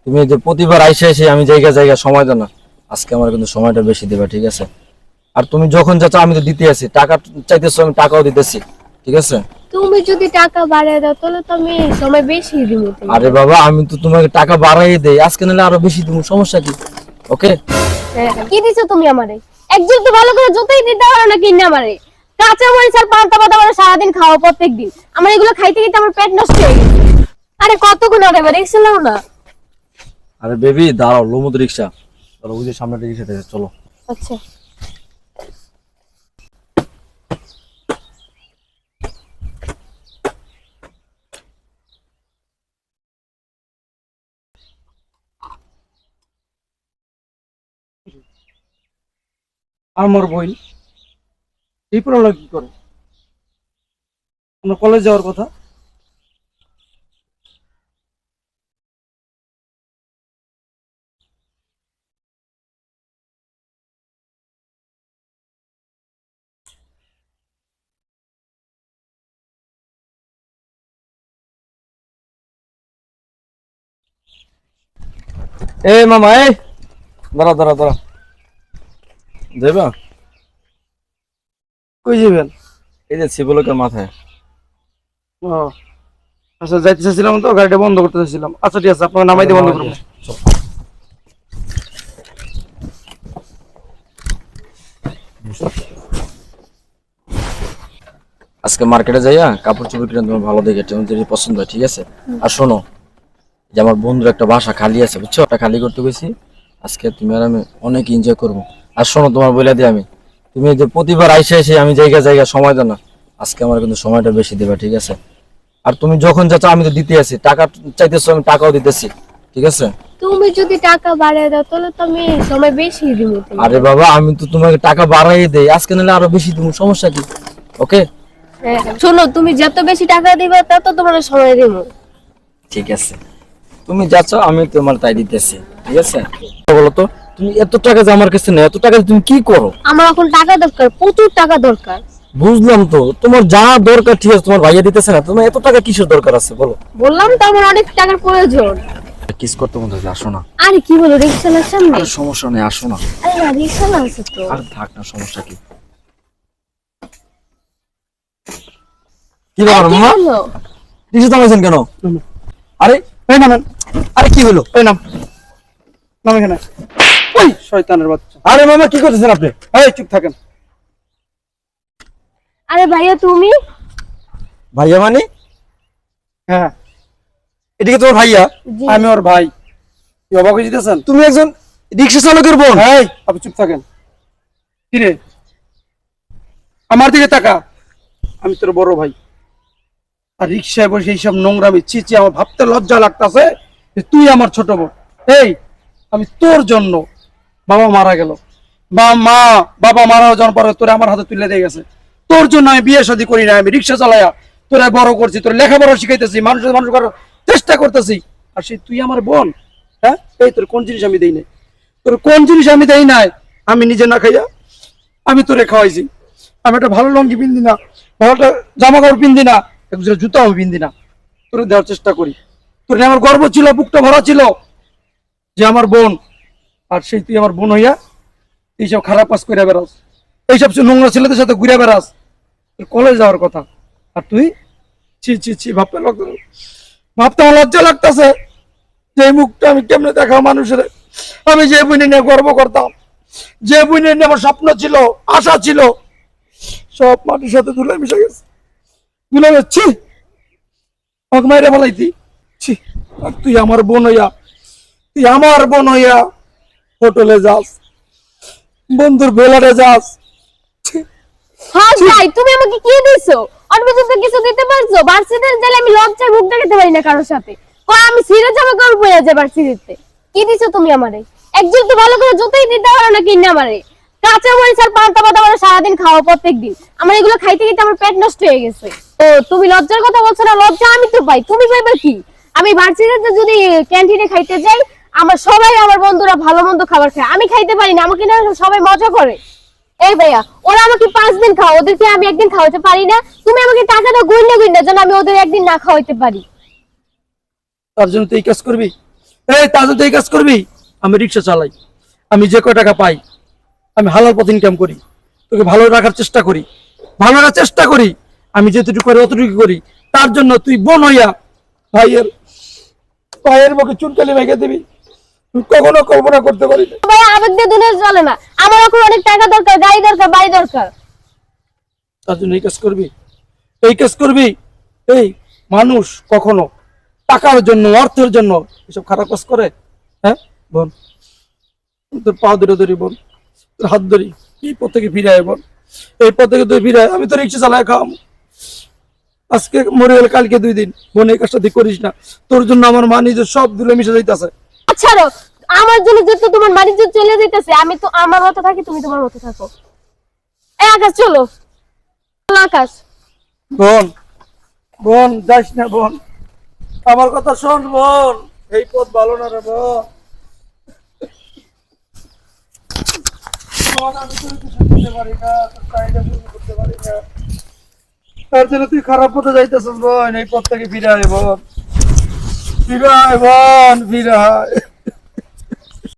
তুমি যে প্রতিবার আইসে এসে আমি জায়গা জায়গা সময় দাও না, আজকে আমার কিন্তু সময়টা বেশি দেবা, ঠিক আছে? আর তুমি যখন যাচ্ছ আমি তো দিতে আছি, টাকা চাইতেছো আমি টাকাও দিতেছি, ঠিক আছে? তুমি যদি টাকা বাড়ায় দাও তাহলে তো আমি সময় বেশি দিব তোমাকে। আরে বাবা, আমি তো তোমাকে টাকা বাড়াই দেই, আজকে নাহলে আরো বেশি দিব, সমস্যা কি? ওকে। হ্যাঁ, কি দিছো তুমি আমারে? একজন তো ভালো করে জুতোই দিতে পারো না কিনে আমারে। কাঁচা মরিচ আর পান্তা ভাত আমার সারাদিন খাওয়া প্রত্যেকদিন। আমার এগুলো খাইতে খাইতে আমার পেট নষ্ট হয়ে গেছে। আরে কতক্ষণ আর এবার রিক্সা নাও না। আরে বেবি দাঁড়াও, লোমুদ রিক্সা, চলো ওই যে সামনে রিক্সাতে চলো। আচ্ছা, আমার বই এই পড়ালা কি করে? আমরা কলেজ যাওয়ার কথা। এ মামা, এই দাঁড়া দাঁড়া দাঁড়া, দেবা? কই যাবেন? এই যে শিবলোকের মাথায়। ও আচ্ছা, যাইতে চাইছিলাম তো, গাড়িটা বন্ধ করতে চাইছিলাম। আচ্ছা ঠিক আছে, আপনাকে নামাই দিয়ে বন্ধ করবো। আজকে মার্কেটে যাইয়া কাপড় চোপড় কিনে তোমার ভালো দেখে তুমি যদি পছন্দ হয়, ঠিক আছে? আর শোনো, যে আমার বন্ধুর একটা বাসা খালি আছে, বুঝছো? ওটা খালি করতে গেছি আজকে, তুমি আর আমি অনেক এনজয় করবো। আর শোনো, তোমার বলে দিই আমি, তুমি যে প্রতিবার আইসে এসে আমি জায়গা জায়গা সময় দাও না, আজকে আমার কিন্তু সময়টা বেশি দেবা, ঠিক আছে? আর তুমি যখন যাচ্ছ আমি তো দিতে আছি, টাকা চাইতেছো আমি টাকাও দিতেছি, ঠিক আছে? তুমি যদি টাকা বাড়ায় দাও তাহলে তো আমি সময় বেশি দিব তোমাকে। আরে বাবা, আমি তো তোমাকে টাকা বাড়াই দেই, আজকে নাহলে আরো বেশি দিব, সমস্যা কি? ওকে। হ্যাঁ, শোনো, তুমি যত বেশি টাকা দিবে তত তোমার সময় দিব। ঠিক আছে, তুমি যাচ্ছ আমি তোমার তাই দিতেছি, ঠিক আছে? বলো তো, তুমি এত টাকা যে আমার কাছে নেই, এত টাকা দিয়ে তুমি কি করো? আমার এখন টাকা দরকার, প্রচুর টাকা দরকার। বুঝলাম তো, তোমার যা দরকার ঠিক আছে, তোমার ভাইয়া দিতেছে না, তোমার এত টাকা কিসের দরকার আছে বলো? বললাম তো আমার অনেক টাকার প্রয়োজন। কিস করতে মন চাইছে, আসো না। আরে কি বলো, রিক্সালার সামনে? আর সমস্যা নেই, আসো না। আরে না, রিক্সালা আছে তো। আর থাক না, সমস্যা কি? কি আরে ব্যাপার কি মামা, হলো? রিক্সা থামাইছেন কেন? আরে এই নামেন। আরে কি হলো? এই নাম, নাম এখানে। ওই শয়তানের বাচ্চা। আরে মামা কি করতেছেন আপনি? এই চুপ থাকেন। আরে ভাইয়া তুমি? ভাইয়া মানে? হ্যাঁ, এদিকে তোমার ভাইয়া? জি। আমি ওর ভাই। কি অবাক হয়ে যেতেছেন? তুমি একজন রিক্সা চালকের বোন? এই আপনি চুপ থাকেন। কি রে, আমার দিকে তাকা। আমি তোর বড় ভাই, আর রিক্সায় বসে এইসব নোংরামি চিচি আমার ভাবতে লজ্জা লাগতাছে যে তুই আমার ছোট বোন। এই আমি তোর জন্য, বাবা মারা গেল, বাবা মারা যাওয়ার পরে তোরা আমার হাতে তুলে দিয়ে গেছে। তোর জন্য আমি বিয়ে শাদী করি না, আমি রিক্সা চালাইয়া তোরা বড় করছি, তোর লেখাপড়া শিখাইতেছি, মানুষের মানুষ করার চেষ্টা করতেছি, আর সেই তুই আমার বোন? হ্যাঁ, এই তোর কোন জিনিস আমি দেই নাই? তোর কোন জিনিস আমি দেই নাই? আমি নিজে না খাইয়া আমি তোরে খাওয়াইছি। আমি একটা ভালো লঙ্গি পিন্দি না, ভালো একটা জামা কাপড় পিন্দি না, একজোড়া জুতো আমি পিন্দি না, তোরে দেওয়ার চেষ্টা করি। তোর নিয়ে আমার গর্ব ছিল, বুকটা ভরা ছিল যে আমার বোন, আর সেই তুই আমার বোন হইয়া এইসব খারাপ কাজ করে বেড়াস, এইসব নোংরা ছেলেদের সাথে ঘুরে বেড়াস। তোর কলেজ যাওয়ার কথা, আর তুই ছি ছি ছি, ভাবতে আমার লজ্জা লাগতেছে যে এই মুখটা আমি কেমনে দেখাও মানুষের। আমি যে বইনে নিয়ে গর্ব করতাম, যে বইনে নিয়ে আমার স্বপ্ন ছিল, আশা ছিল, সব মাটির সাথে ধুলে মিশে গেছে। ধুলে যাচ্ছি আমাকে মাইরে ফেলাইতি। ছি, আর তুই আমার বোন হইয়া, তুই আমার বোন হইয়া হোটেলে যাস, বন্ধুর বেলারে যাস। ছি, হ্যাঁ ভাই, তুমি আমাকে কি দিছো? অন্য পর্যন্ত কিছু দিতে পারছো? ভার্সিটিতে গেলে আমি লজ্জায় মুখ দেখাতে পারি না কারোর সাথে। কই আমি সিরিয়াস জামা কাপড় পরে যাই ভার্সিটিতে। কি দিছো তুমি আমারে? একজন তো ভালো করে জুতোই দিতে পারো না কিনে আমারে। কাঁচা মরিচ আর পান্তা ভাত আমার সারাদিন খাওয়া প্রত্যেকদিন। আমার এগুলো খাইতে খাইতে আমার পেট নষ্ট হয়ে গেছে। ও তুমি লজ্জার কথা বলছো না? লজ্জা আমি তো পাই, তুমি পাইবে কি? আমি ভার্সিটিতে যদি ক্যান্টিনে খাইতে যাই, আমার সবাই আমার বন্ধুরা ভালো মন্দ খাবার খায়, আমি খাইতে পারি না, আমাকে না সবাই মজা করে। এই ভাইয়া, ওরা আমাকে 5 দিন খাওয়া, ওদেরকে আমি একদিন খাওয়াতে পারি না? তুমি আমাকে টাকা দাও গুইন্না গুইন্না যেন আমি ওদের একদিন না খাওয়াইতে পারি। তার জন্য তুই এই কাজ করবি? এই তাহলে তুই এই কাজ করবি, আমি রিক্সা চালাই, আমি যে কয় টাকা পাই আমি হালাল পথ ইনকাম করি, তোকে ভালো রাখার চেষ্টা করি, ভালো রাখার চেষ্টা করি, আমি যেটুকু করি অতটুকু করি। তার জন্য তুই বোন হইয়া ভাইয়ের পায়ের মুখে চুনকালি ভেঙে দিবি, তুই কখনো কল্পনা করতে পারি না। ভাই আবেগ দিয়ে দুনিয়া চলে না, আমার এখন অনেক টাকা দরকার, গাড়ি দরকার, বাড়ি দরকার। তার জন্য এই কাজ করবি, এই কাজ করবি। এই মানুষ কখনো টাকার জন্য অর্থের জন্য এসব খারাপ কাজ করে? হ্যাঁ বোন, তোর পা ধরে ধরি বোন, তোর হাত ধরি, এই পথ থেকে ফিরে আয় বোন, এই পথ থেকে তুই ফিরে আয়, আমি তো রিক্সা চালায় খাওয়াম। আজকে মরে গেলে কালকে 2 দিন, বোন এই কাজটা তুই করিস না, তোর জন্য আমার মা নিজের সব দিলে মিশে যাইতেছে। আচ্ছা আমার জন্য যেহেতু তোমার বাণিজ্য চলে যেতেছে, আমি তো আমার মতো থাকি, তুমি তোমার মতো থাকো। এই আকাশ চলো, চলো আকাশ। বোন, বোন যাস না বোন, আমার কথা শোন বোন, এই পথ ভালো না রে বোন। বোন, আমি তোর কিছু করতে পারি না, তোর চাহিদা পূরণ করতে পারি না, তার জন্য তুই খারাপ পথে যাইতেছিস বোন, এই পথ থেকে ফিরে আয় বোন, ফিরে আয় বোন, ফিরে আয়।